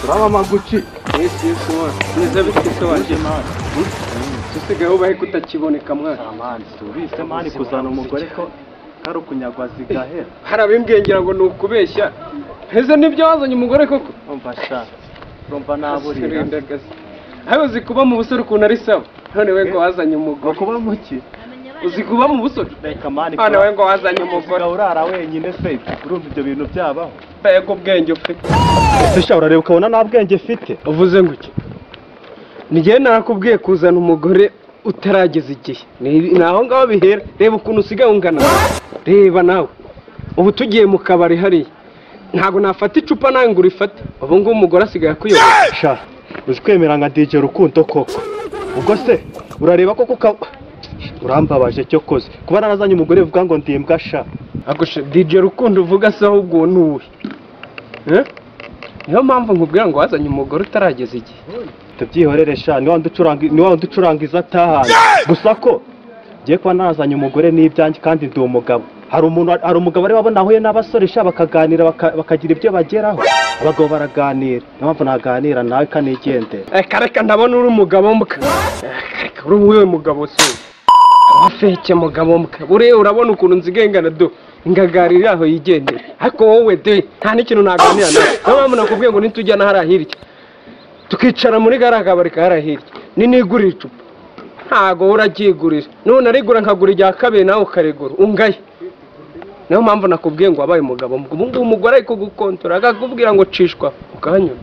Uraba maguci. Yesu wa. Neza bitse waje mani. Tusigaho bahe kutakiboneka mwana. Amani tubise mani kuzana umugore ko kari ukunyagwa zigahera. Harabimbwengera ngo nukubeshya. Heze nibyo wazanye umugore koko. Umva sha. Urumva naburira. Hayo uzi kuba mu busore ukuntu ari sawa. None we ngo wazanye umugore. Kuba muki? Uzi kuba mu busore? Reka mani. None we ngo wazanye umugore. Urara wenyine se. Urumva ibyo bintu byabaho. Bego ubwenge ufite. Sha urareba ukabona nta bwenge mfite. Uvuze ngo iki? Ngiye nakubwiye kuzana umugore utarageza igihe. Naho ngaho bihera. Reba ukuntu usigaye ungana. Reba nawe. Ubu tugiye mu kabari hari. Ntago nafata icupa nawe ngo urifate. Ubu ngo umugore asigaye akuyobora. Sha uzi kwemera nka DJ Rukundo koko. Ubwo se urareba koko urambabaje cyo koze. Kuba narazanye umugore uvuga ngo ndimbwa sha. Agusha DJ Rukundo uvuga se ahubwo nuwe. Niyo mpamvu nkubwira ngo wazanye umugore utarageza igihe. Tubyihorere ni wa ducurangiza atahanye. Gusa ko ngiye kuba nazanye umugore n'ibyanjye kandi ndi umugabo. Hari umugabo ari wabona ahuye n'abasore sha bakaganira bakagira ibyo bageraho. Abagabo baraganira. Niyo mpamvu naganira nawe kanigende. Kareka ndabona uri umugabo mbuka. Kareka uri uwe mugabo se. Wafeke mugabo mbuka. Urabona ukuntu nzigengana do. Ingagarira aho yigendera. Ariko wowe de nta n'ikintu naganira nawe. Niyo mpamvu nakubwiye ngo nitujyana harahirya. Tukicara muri garagabari karahirya. Ninigurira icupa. Ntago uragigurira. None arigura nkagura ijya kabiri nawe ukaregura. Ungaye. Niyo mpamvu nakubwiye ngo wabaye umugabo. Ubu umugore ariko gukontora akakubwira ngo cishwa ukanyura.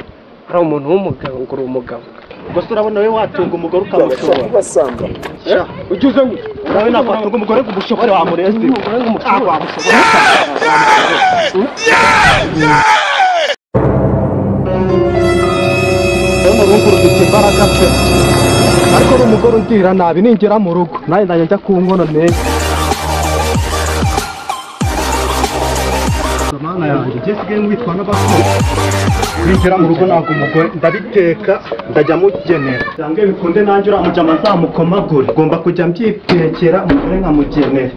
Ari umuntu w'umugabo ngo uri umugabo. Gusa urabona we watunga umugore ukamushobora. Basanga. Ugize ngo nawe nakwanga umugore kumushobora wamureze. Umugore ngumushobora wamushobora. Urunguru dukibaraga pe. Ariko umugore undira nabi ningera mu rugo. Naye ndanye njya ku nkono neza. Mana yanjye gesigaye mwitwa n'abakuru. Ningera mu rugo nago umugore ndabiteka ndajya mugenera. Yange bikunde nanjye uramuja amazamukomagura. Ugomba kujya mbyitekera umugore nkamugenera.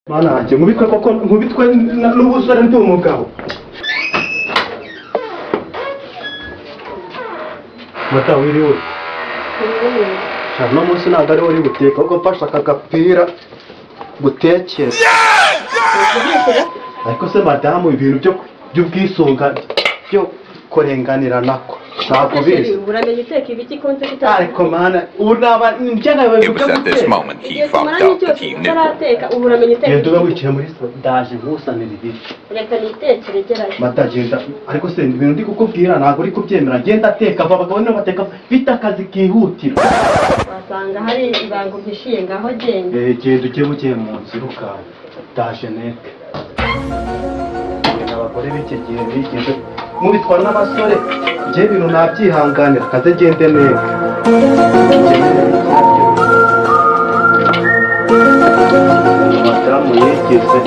Mana yanjye nkubitwe koko nkubitwe n'ubusore ndi umugabo. Mata wiriwe. Shano munsi ntabwo ari wari guteka ahubwo mfashe aka gapira gutekera. Ariko se madamu ibintu by'ubwisungane byo kurenganira nako. Ntabwo bizi. Uramenye iteka ibiki konse kitari. Ariko mana unaba njyana we It was at this moment he fucked up that he knew. Uramenye iteka. Yendo bawicaye muri ndaje nkusanira ibiri. Reka nitekere gerayo. Matagenda ariko se ibintu ndi kukubwira ntabwo uri kubyemera ngenda ateka abagabo nibo bateka bita akazi kihutira. Wasanga hari ibango gishiye ngaho genda. Genda uke buke mu nziruka ndaje neke. Abagore b'iki gihe bigeze mubitwa n'abasore ngiye ibintu nabyihanganira kaze gende neza. Madamu yigeze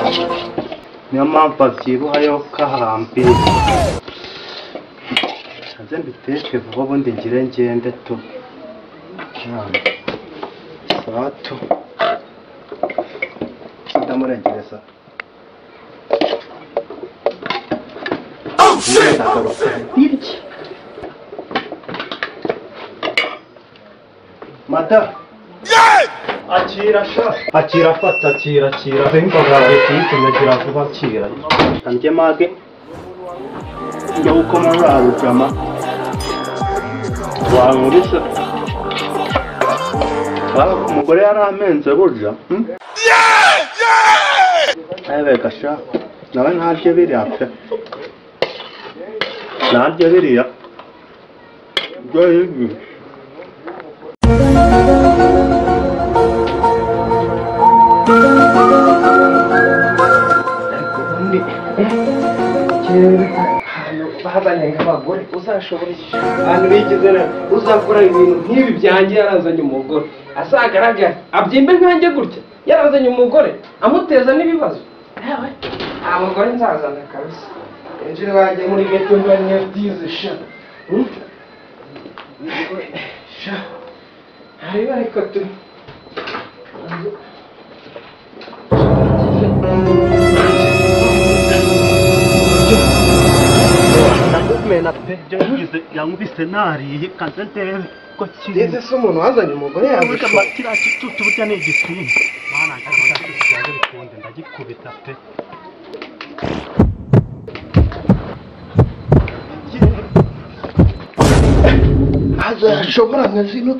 niyo mpamvu abyibuhayo kahambira. Kaze mbiteke vuba ubundi ngire ngende tu. Sato ndamurengereza. Mata akira sha akira fata akira bemba bwawe kuyitumira vuba akira kanjye mage njya ukoma rarujama wangurisa umugore yaramenze burya abe gasha nawe ntaryo biriya pe naryo biriya bazanye nk'abagore uzashobora ahantu bigize uzakora ibintu nk'ibi byanjye yarazanye umugore asagaragara abyimbe nkanjye gutya yarazanye umugore amuteza n'ibibazo nta mugore nzazana kabisa injire wajya muri geto mbanye byize sha sha hariba ariko tu ndagumena pe byo yigize yankubise nariye kanze ndebe ko kiri ese se umuntu wazanye umugore yawe kiriya kitutu burya ni igisimba mana ndagikunde ndagikubita pe ashobora nka zino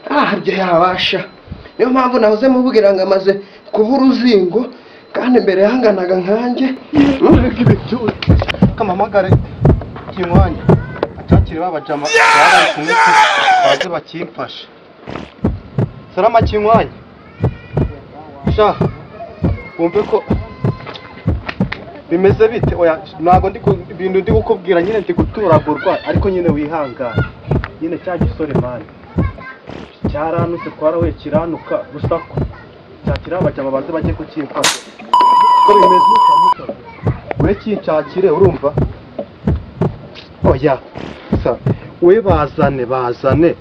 harya yabasha niyo mpamvu nahoze mubwira ngo amaze kuba uruzingo kandi mbere yanganaga nkanjye kamamagare kimwanya atakiri babajama bari kumwe baze bakimfasha salama kimwanya sha wumve ko bimeze bite oya ntago ibintu ndi gukubwira nyine ndi guturagurwa ariko nyine wihangane nyine cya gisore mani cyaranutse twarahuye kiranuka rusako cyakira abajama baze bajye kukimfasha ko bimeze we kinshakire urumva oya sa we bazane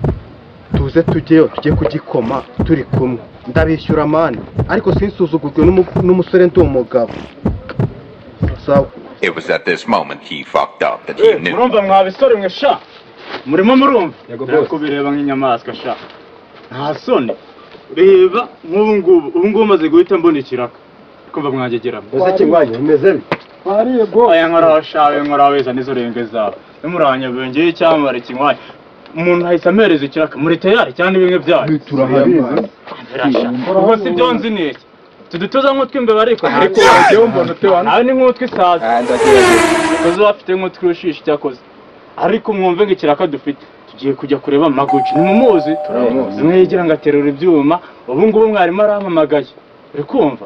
tuze tujyeyo tujye kugikoma turi kumwe ndabishyura mani ariko sinsuzugurwe n'umusore ndi umugabo sawa. It was at this moment he fucked up that he knew. Murumva mwabisore mwe sha murimo murumva kubireba nk'inyamaswa sha nta soni reba nk'ubu ngubu maze guhita mbona ikiraka kumva mwagegeramo uze kimwanya umeze ariko aya nkorashawe nkoraweza nizo renge zawe nimuranya bengeye icyamare kimwanya umuntu ahise amereza ikiraka muri tayari cyane bimwe byayo turahabizi ubwo si byo nzi neza tudutuza nk'utw'imbeba ariko wagiye umbona utewa nawe ni nk'utw'isazi uzi bafite nk'utw'urushishi cyakoze ariko mwumve ngo ikiraka dufite tugiye kujya kureba Maguci nimumuzi mwigira ngo aterura ibyuma ubu ngubu mwarimu arampamagaye uri kumva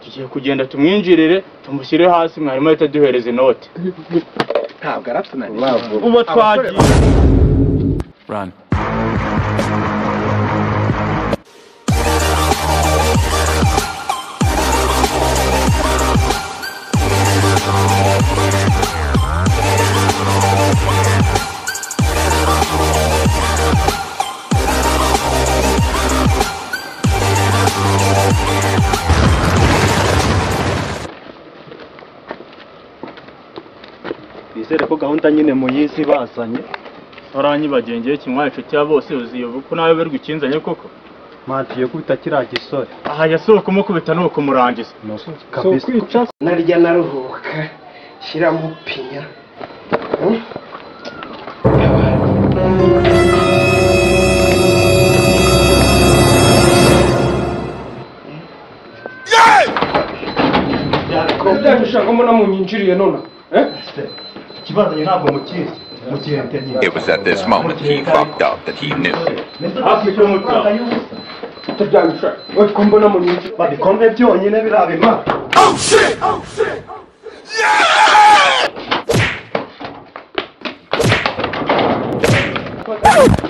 tugiye kugenda tumwinjirire tumushyire hasi mwarimu ahita duhereza inoti ntabwo aratunaniye ubu twagiye Run. bizere ko gahunda nyine muyizi bazanye baranyibagengeye kimwaye inshuti ya bose uziyoba ko nawe bari gukinzanye koko mantiye kubita kiriya gisore aha yasohoka umukubita no kumurangiza kabisa narya naruhuka shyiramo pinya byabishaka mbona munyinjiriye none ikibazanye ntabwo mukizi It was at this moment he fucked up that he knew. babikombe byonyine birabima Yeah!